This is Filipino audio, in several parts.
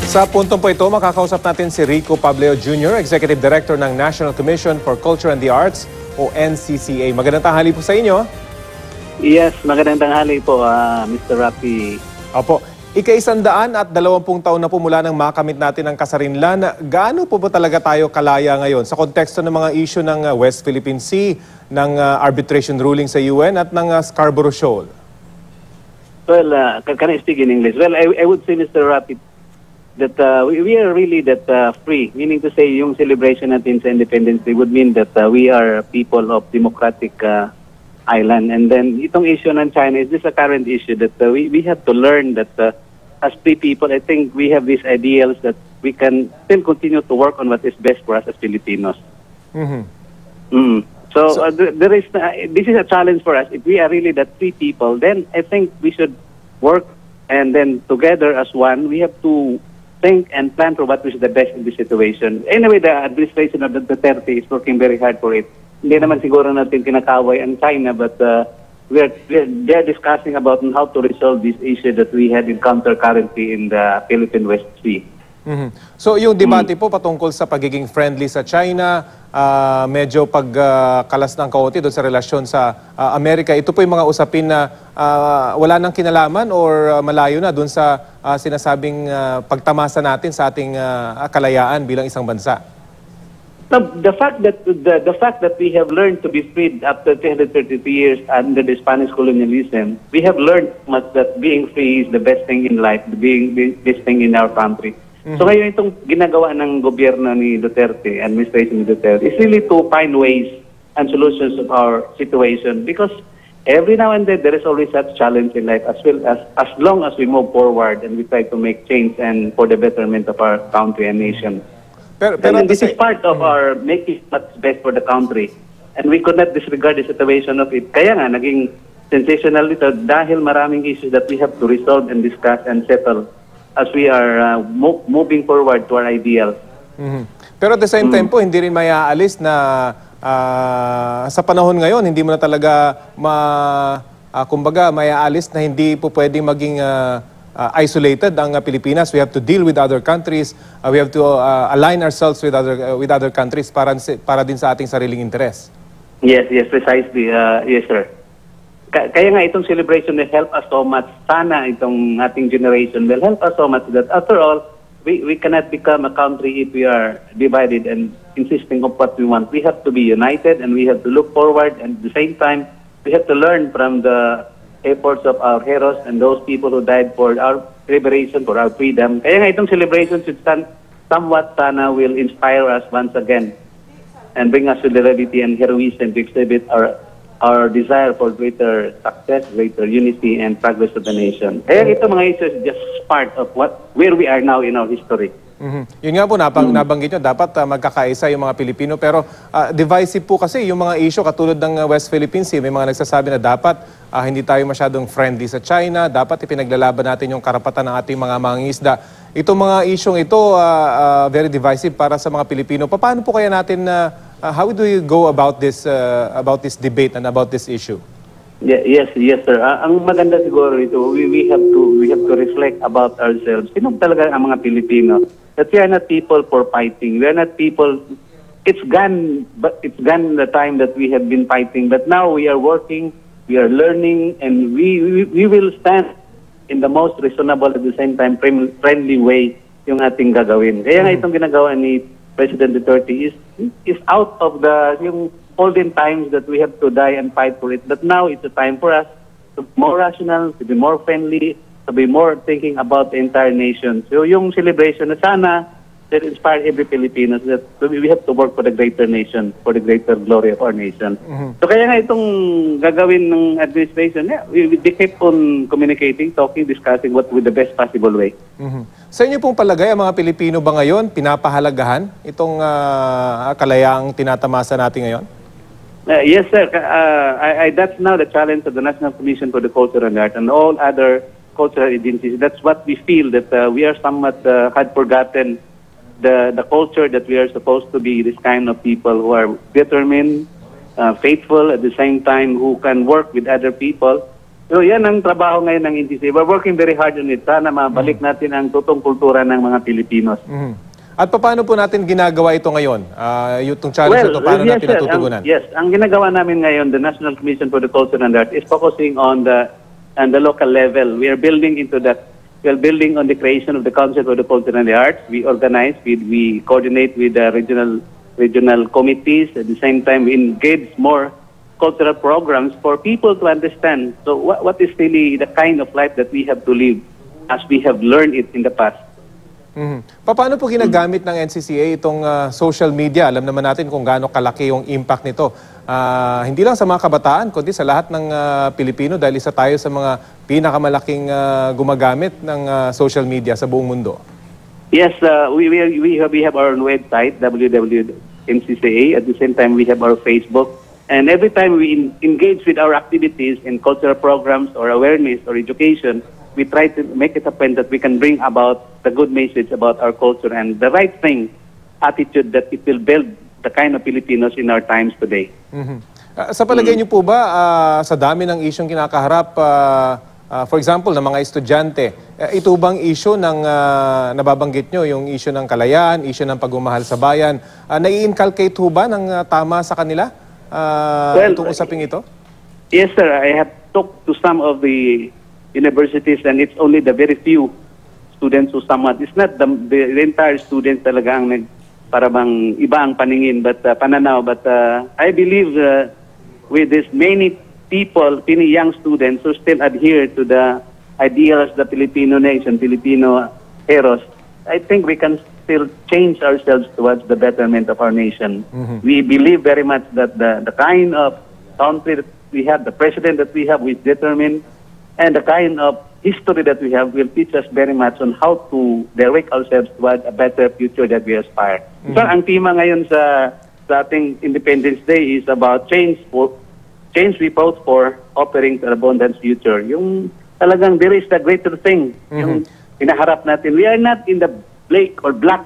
Sa puntong po ito, makakausap natin si Rico Pableo Jr., Executive Director ng National Commission for Culture and the Arts o NCCA. Magandang tanghali po sa inyo. Yes, magandang tanghali po, Mr. Rafi. Opo. Ika-120 taon na po mula nang makamit natin ang kasarinlan. Gaano po ba talaga tayo kalaya ngayon sa konteksto ng mga issue ng West Philippine Sea, ng arbitration ruling sa UN at ng Scarborough Shoal? Well, can I speak in English? Well, I would say, Mr. Rafi, that we are really free. Meaning to say, yung celebration natin sa Independence Day would mean that we are people of democratic island. And then, itong issue ng China is this a current issue that we have to learn that as free people, I think we have these ideals that we can still continue to work on what is best for us as Filipinos. So there is this is a challenge for us. If we are really that free people, then I think we should work, and then together as one, we have to think and plan for what is the best in this situation. Anyway, the administration of the Duterte is working very hard for it. Hindi naman siguro natin kinakaway ang China, but they're discussing about how to resolve this issue that we had encountered currently in the Philippine West Sea. So yung debate po patungkol sa pagiging friendly sa China, medyo pagkalas ng kaoti doon sa relasyon sa Amerika, ito po yung mga usapin na wala nang kinalaman or malayo na doon sa sinasabing pagtamasa natin sa ating kalayaan bilang isang bansa. The fact that we have learned to be freed after 333 years under the Spanish colonialism, we have learned much that being free is the best thing in life, being best thing in our country. So ngayon itong ginagawa ng gobyerno ni Duterte, administration ni Duterte, is really to find ways and solutions of our situation, because every now and then there is always such challenge in life, as long as we move forward and we try to make change and for the betterment of our country and nation. And this is part of our making what's best for the country. And we could not disregard the situation of it. Kaya nga, naging sensational ito dahil maraming issues that we have to resolve and discuss and settle as we are moving forward to our ideals. Pero at the same time po, hindi rin mayaalis na sa panahon ngayon, hindi mo na talaga kumbaga mayaalis na hindi po pwedeng maging isolated ang Pilipinas. We have to deal with other countries. We have to align ourselves with other countries para din sa ating sariling interes. Yes, precisely. Yes, sir. Kaya nga itong celebration will help us so much. Sana itong ating generation will help us so much that after all, we cannot become a country if we are divided and insisting of what we want. We have to be united and we have to look forward, and at the same time, we have to learn from the efforts of our heroes and those people who died for our liberation, for our freedom. Kaya nga itong celebration should somewhat sana will inspire us once again and bring us solidarity and heroism to exhibit our desire for greater success, greater unity, and progress of the nation. Kaya ito mga issues is just part of where we are now in our history. Yun nga po, nabanggit nyo, dapat magkakaisa yung mga Pilipino. Pero divisive po kasi yung mga issue katulad ng West Philippine Sea. May mga nagsasabi na dapat hindi tayo masyadong friendly sa China. Dapat ipinaglalaban natin yung karapatan ng ating mga mangingisda. Itong mga isyong ito, very divisive para sa mga Pilipino. Paano po kaya natin, how do you go about this debate and about this issue? Yes, sir. Ang maganda siguro ito, we have to reflect about ourselves. Sino talaga ang mga Pilipino? That we are not people for fighting. We are not people. It's gone the time that we have been fighting. But now we are working, we are learning, and we will stand in the most reasonable at the same time friendly way yung ating gagawin. Kaya nga itong ginagawa ni President Duterte is out of yung olden times that we have to die and fight for it. But now it's a time for us to be more rational, to be more friendly, to be more thinking about the entire nation. So yung celebration na sana that inspire every Filipino that we have to work for the greater nation, for the greater glory of our nation. So kaya nga itong gagawin ng administration, we keep on communicating, talking, discussing what with the best possible way. Sa inyo pong palagay, ang mga Pilipino ba ngayon pinapahalagahan itong kalayaang tinatamasa natin ngayon? Yes, sir. That's now the challenge of the National Commission for the Culture and Art and all other cultural agencies. That's what we feel, that we are somewhat had forgotten the culture that we are supposed to be, this kind of people who are determined, faithful, at the same time who can work with other people So yan ang trabaho ngayon ng NCCA. We're working very hard on it. Sana mabalik natin ang totoong kultura ng mga Pilipinos. At paano po natin ginagawa ito ngayon? Yung challenge ito, paano natin natutugunan? Yes, ang ginagawa namin ngayon, the National Commission for the Culture and Arts, is focusing on the local level. We are building into that. We are building on the creation of the Council for the Culture and the Arts. We organize, we coordinate with the regional committees. At the same time, we engage more cultural programs for people to understand. So what is really the kind of life that we have to live as we have learned it in the past. Paano po ginagamit ng NCCA itong social media? Alam naman natin kung gaano kalaki yung impact nito. Hindi lang sa mga kabataan, kundi sa lahat ng Pilipino dahil isa tayo sa mga pinakamalaking gumagamit ng social media sa buong mundo. Yes, we have our own website, www.ncca. At the same time, we have our Facebook. And every time we engage with our activities in cultural programs or awareness or education, we try to make it a point that we can bring about the good message about our culture and the right thing, attitude that it will build the kind of Filipinos in our times today. Sa palagay niyo po ba, sa dami ng isyong kinakaharap, for example, ng mga estudyante, ito bang issue ng nababanggit nyo, yung issue ng kalayaan, issue ng pagmamahal sa bayan, nai-inculcate ho ba ng tama sa kanila itong usaping ito? Yes, sir. I have talked to some of the universities and it's only the very few students who somewhat. It's not the entire students talaga ang para bang iba ang paningin, but pananaw. But I believe with this many people, many young students who still adhere to the ideals of the Filipino nation, Filipino heroes, I think we can still change ourselves towards the betterment of our nation. We believe very much that the kind of country that we have, the president that we have, is determined, and the kind of history that we have will teach us very much on how to direct ourselves towards a better future that we aspire. So, ang tema ngayon sa ating Independence Day is about change we vote for, offering an abundant future. Yung talagang there is the greater thing. Yung hinaharap natin. We are not in the black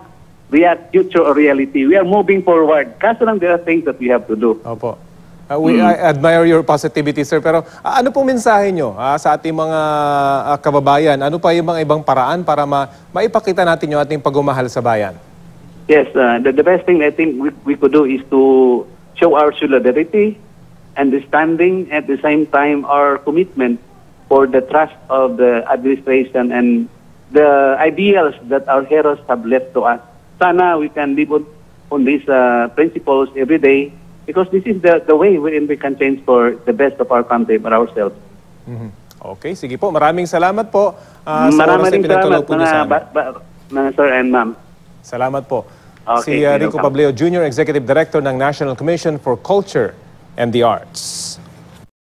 future or reality. We are moving forward. Kaso lang there are things that we have to do. Opo. I admire your positivity, sir. Pero ano pong mensahe nyo sa ating mga kababayan? Ano pa yung mga ibang paraan para maipakita natin yung ating pagmamahal sa bayan? Yes, the best thing I think we could do is to show our solidarity, understanding, at the same time our commitment for the trust of the administration and the ideals that our heroes have left to us. Sana we can live on these principles every day, because this is the way wherein we can change for the best of our country, for ourselves. Okay, sige po. Maraming salamat po sa oras na pinagtulog po niyo sa amin. Mga sir and ma'am. Salamat po. Okay, Si Rico Pableo, Jr., Executive Director ng National Commission for Culture and the Arts.